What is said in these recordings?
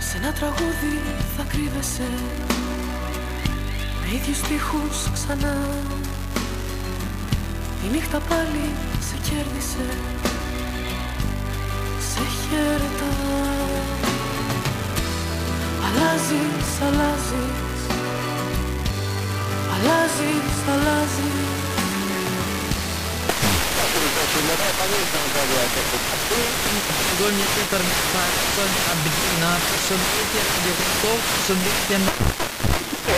σε ένα τραγούδι θα κρύβεσαι, με ίδιους στίχους ξανά. Η νύχτα πάλι σε κέρδισε, σε χαιρετά. Αλλάζεις, αλλάζεις, αλλάζεις, αλλάζεις. Огонь торнфаксон обдинавсон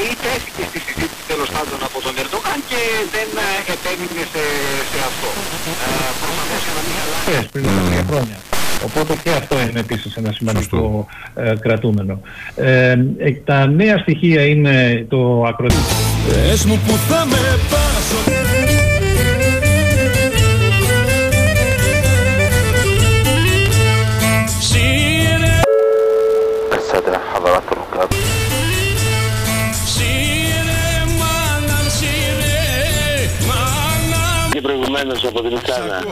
είτε έστηκε στη συζήτηση τέλος πάντων από τον Ερντογάν και δεν επέμεινε σε αυτό. Προσπαθούσε να μην αλλάξει πριν από 3 χρόνια. Οπότε και αυτό είναι επίσης ένα σημαντικό κρατούμενο. Τα νέα στοιχεία είναι το ακροτικό. Πες μου που θα με πάσω. السادة حضرات الركاب και προηγουμένως από την Ικάνα.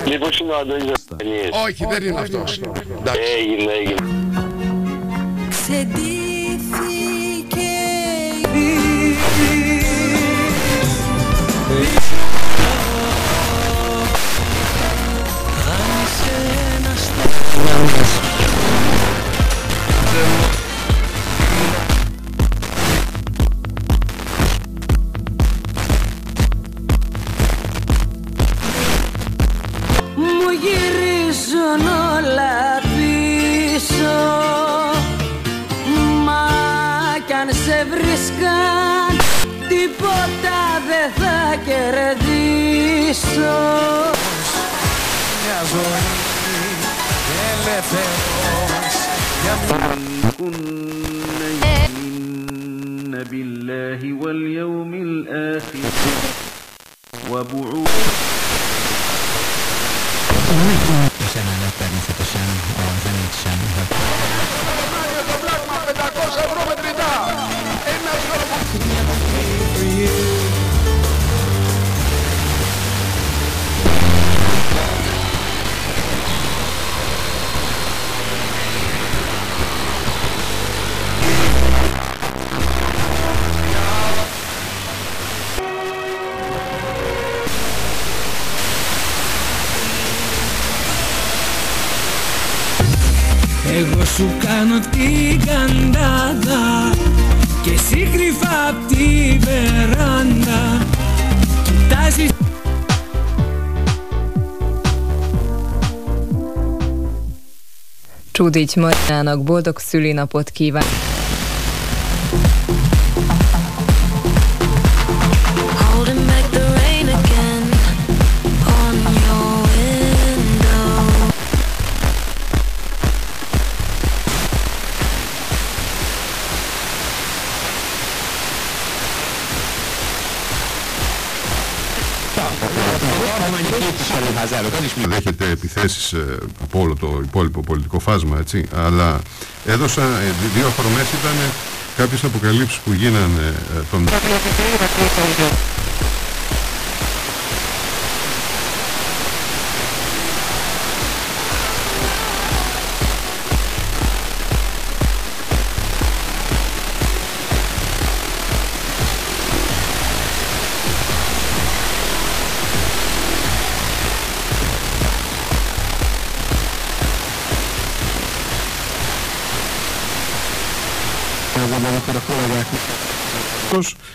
Μήπως είναι ο Αντώνης Δαστανίες? Όχι, δεν είναι αυτός. Έγινε. Ξεντήθηκε μου γυρίζουν όλα πίσω, μα κι αν σε βρίσκαν τίποτα δεν θα κερδίσω. Μια ζωή ελεύθερος για كن بالله واليوم الآخر وبعوث Εσένα να παίρνεις το σεν, δεν είναι σεν. Το πλάσμα 500 ευρώ μετρητά. Ένας εγώ σου κάνω την καντάδα και εσύ κρυφά απ' τη βεράντα κοιτάζεις. Csudics Mariának boldog szülinapot kíván! Δέχεται επιθέσεις από όλο το υπόλοιπο πολιτικό φάσμα, έτσι, αλλά έδωσα 2 χρονές ήταν κάποιες αποκαλύψεις που γίνανε τον...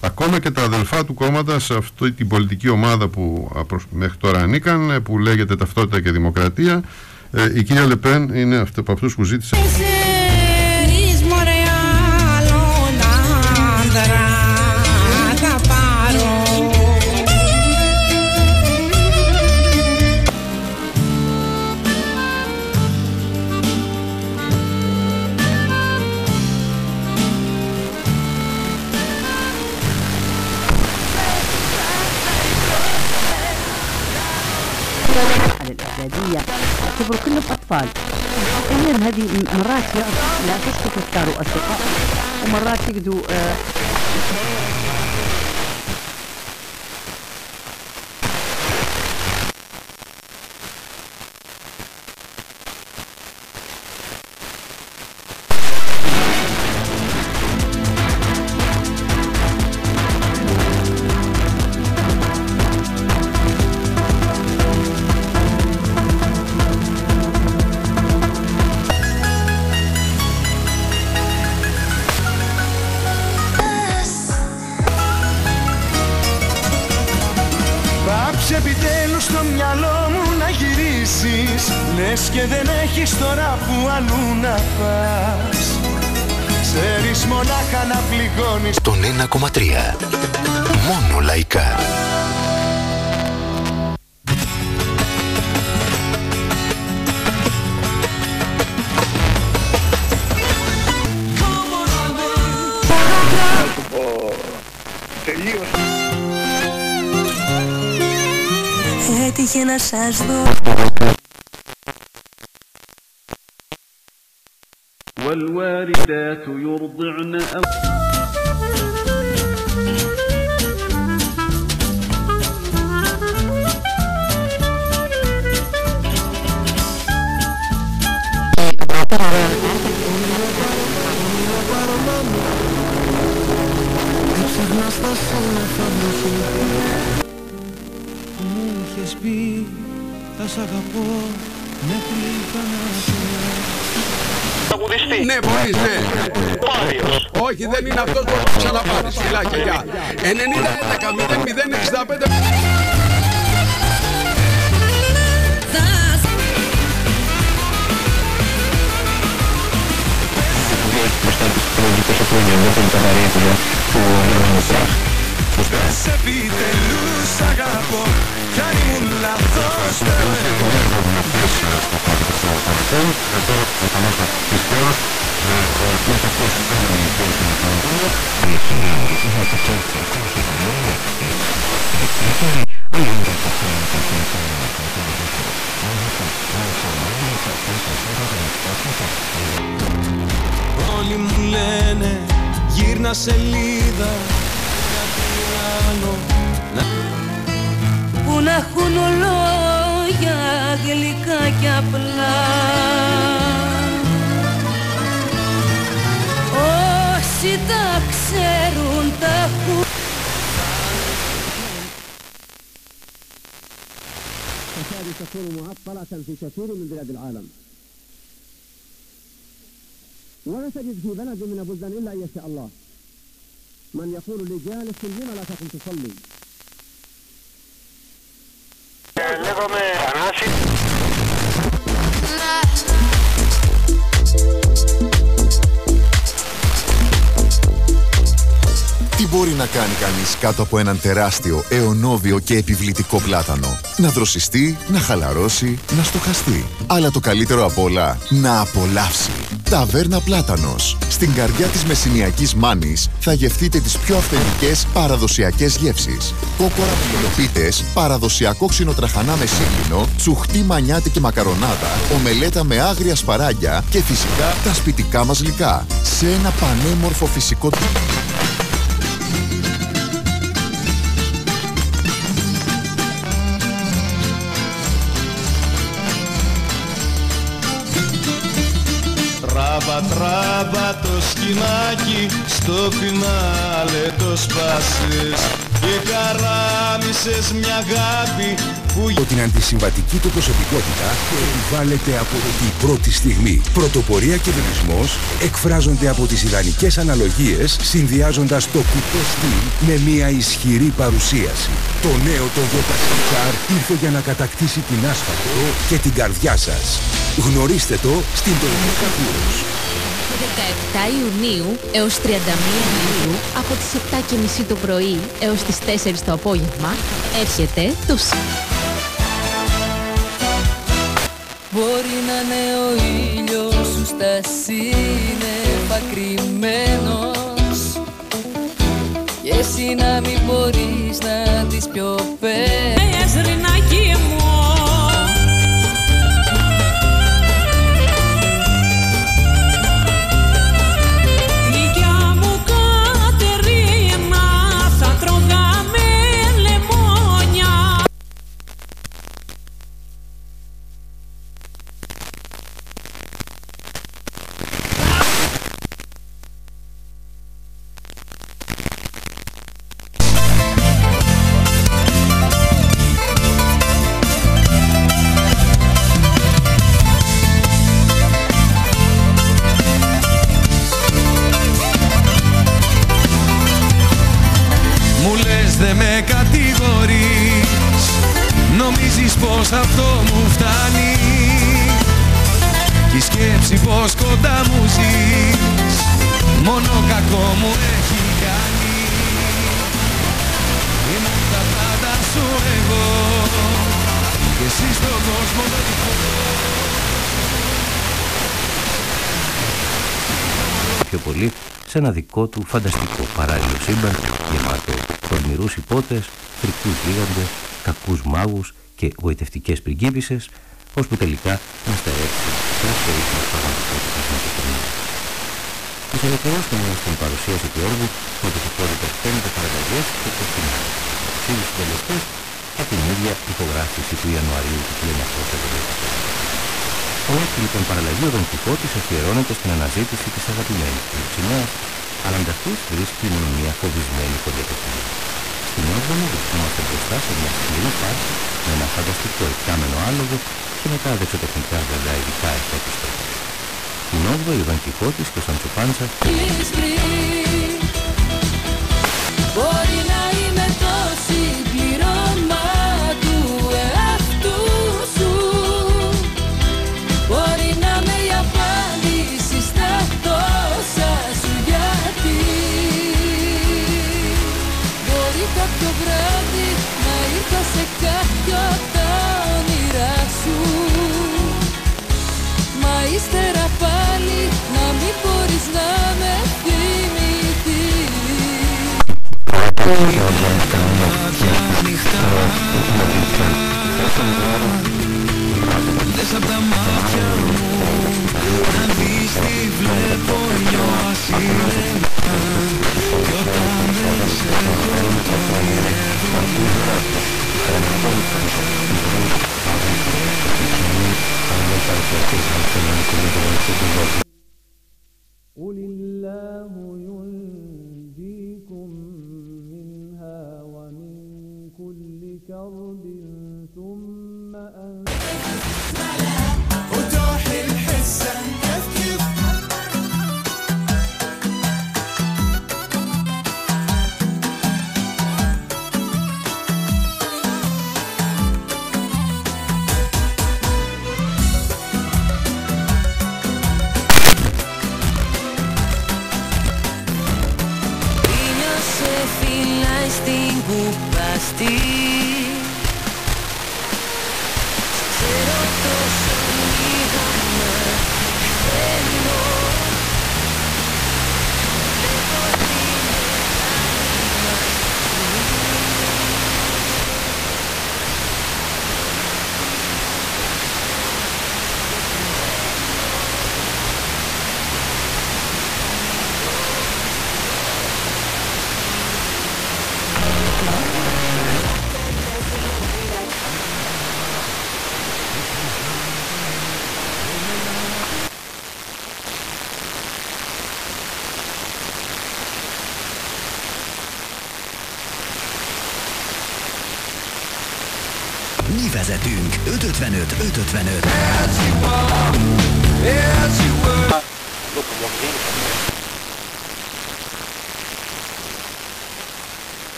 Ακόμα και τα αδελφά του κόμματα σε αυτή την πολιτική ομάδα που μέχρι τώρα ανήκαν, που λέγεται Ταυτότητα και Δημοκρατία, η κυρία Λεπέν είναι από αυτούς που ζήτησε. الإعدادية يعتبر كلهم أطفال. المهم هذه مرات لا تسقط يختاروا أصدقاء ومرات يقدوا και δεν έχεις τώρα που αλλού να πας. Ξέρεις μονάχα να πληγώνεις. Τον 1,3 μόνο λαϊκά. Έτυχε να σας δω. والوالدات يرضعن Μου είχες πει θα σ' αγαπώ μέχρι θανάτου. Ναι, μπορείς, ναι. Όχι, δεν είναι αυτός που θα ξαναπάρεις. Φιλάκια, γεια. 90-11-0-0-65. Μπροστά τους προηγητές χρόνια, δεν θέλει καθαρία που σε επιτελούς αγαπώ κι αν ήμουν λάθος Όλοι μου λένε γύρνα σελίδα που να έχουν λόγια γλυκά κι απλά. Όσοι τα ξέρουν τα έχουν. فهذه تكون معطلة في كثير من بلاد العالم. ولا تجد في بلد من البلدان إلا أن يشاء الله من يقول لجالس لما لا تقم تصلي. Λέγομαι Ανάση. Τι μπορεί να κάνει κανείς κάτω από έναν τεράστιο, αιωνόβιο και επιβλητικό πλάτανο? Να δροσιστεί, να χαλαρώσει, να στοχαστεί. Αλλά το καλύτερο απ' όλα, να απολαύσει. Ταβέρνα Πλάτανος. Στην καρδιά της μεσηνιακής Μάνης θα γευτείτε τις πιο αυθεντικές παραδοσιακές γεύσεις. Κόκορα πιλοπίτες, παραδοσιακό ξινοτραχανά με σύγκλινο, τσουχτή μανιάτικη μακαρονάδα, ομελέτα με άγρια σπαράγγια και φυσικά τα σπιτικά μας γλυκά. Σε ένα πανέμορφο φυσικό Τράμπα το σκηνάκι, στο φινάλε το σπάσες και καράμισες μια αγάπη που... Την αντισυμβατική του προσωπικότητα επιβάλλεται από την πρώτη στιγμή. Πρωτοπορία και βελισμός εκφράζονται από τις ιδανικές αναλογίες, συνδυάζοντας το κουτό στυλ με μια ισχυρή παρουσίαση. Το νέο Toyota CHR ήρθε για να κατακτήσει την άσφαλτο και την καρδιά σας. Γνωρίστε το στην Toyota Kouros. 17 Ιουνίου έως 31 Ιουλίου από τις 7:30 το πρωί έως τις 4 το απόγευμα έρχεται το Μπορεί να είναι ο ήλιος σου στα σύννεφα κρυμμένος και εσύ να μην μπορείς να δεις πιο πέρα. Ρινάκι μου Δε με κατηγορείς, νομίζεις πως αυτό μου φτάνει? σκέψη πως κοντά μου ζεις, μόνο κακό μου έχει κάνει. Ήμουν τα πάντα σου εγώ και εσύ στον κόσμο το δικό. Πιο πολύ σε ένα δικό του φανταστικό παράλληλο σύμπαν γεμάτο τολμηρούς υπότες, φρικτούς γίγαντες, κακούς μάγους και γοητευτικές πριγκίπισσες, ώσπου τελικά να στερέψει ένα περίφημο πραγματικότητας με το τομέα. Ας ολοκληρώσουμε στην παρουσίαση του έργου με τις υπόλοιπες 5 παραλλαγές και το φινάλε. Οι συντελεστές από την ίδια υπογράφηση του Ιανουαρίου του 1970. Ο έκτης λοιπόν παραλλαγή ο Δον Κιχώτης αφιερώνεται στην αναζήτηση της αγαπημένης του Λουτσινέας, αλλά ανταυτούς βρίσκει μόνο μια φοβισμένη κοντιακοπία. Στην 8η βρισκόμαστε μπροστά σε μια σκληρή φάση με ένα φανταστικό εκτάμενο άλογο και μετά δεξιοτεχνικά βέβαια ειδικά εφέτος τρόπους. Την 8η ο Δον Κιχώτης και ο Σάντσο Πάνσα. Μπορεί να είμαι το συμπληρώμα του εαυτού σου, μπορεί να με η απάντηση στα τόσα σου γιατί. Μπορεί κάποιο βράδυ να ήρθα σε κάποιο απ' τα όνειρά σου, μα ύστερα πάλι να μην μπορείς να με θυμηθείς. Δες απ' τα μάτια μου να δεις τι βλέπω λιώσει, κι όταν δεν σε έχω το قل الله ينجيكم منها ومن كل كرب ثم وتروح الحسة كيف كيف στην κουπαστή. Ξέρω τόσο λίγα να θέλω. Βλέπω τη μεγάλη μας Mi vezetünk 555-555.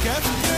كيف